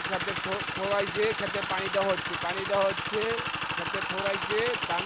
খেতে খোঁড়াইছে, খেতে পানি দেওয়া হচ্ছে, খেতে খোঁড়াইছে ধান।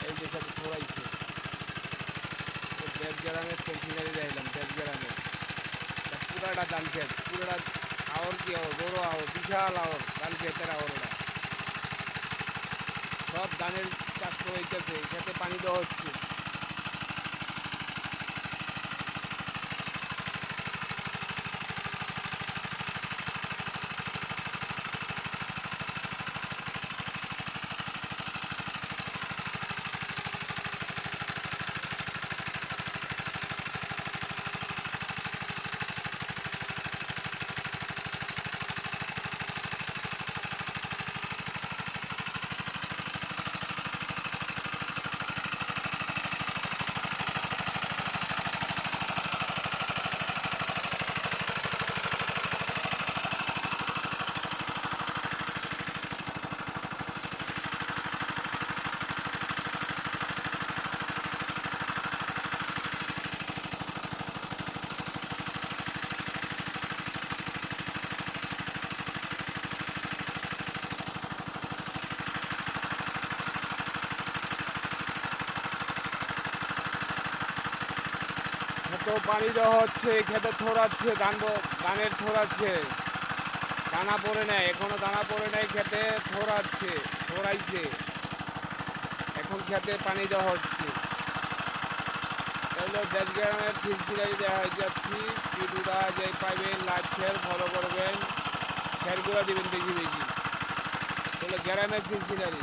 এই যে খেতে খোঁড়াইছে, দেবগ্রামের সিনারি দেখলাম, দেবগ্রামে পুরাটা ধান খেত, পুরাটা আওর কি আওর, বড় আওর, বিশাল আওর, ধান খেতের আওর ওরা সব ধানের চাষ হইতেছে, খেতে পানি দেওয়া হচ্ছে। খেতেও পানি দেওয়া হচ্ছে, খেতে থোড়াচ্ছে, ধানের থোড়াচ্ছে, দানা পড়ে নেয়, এখনো দানা পড়ে নেয়, খেতে থোড়াইছে, এখন খেতে পানি দেওয়া হচ্ছে। তাহলে দেশগ্রামের সিলসিলায় দেখা যাচ্ছি, ভিডিওটা যে পাইবেন লাইক শেয়ার ফলো করবেন, শেয়ারগুলো দিবেন বেশি বেশি। তাহলে গ্রামের সিলসিলারি।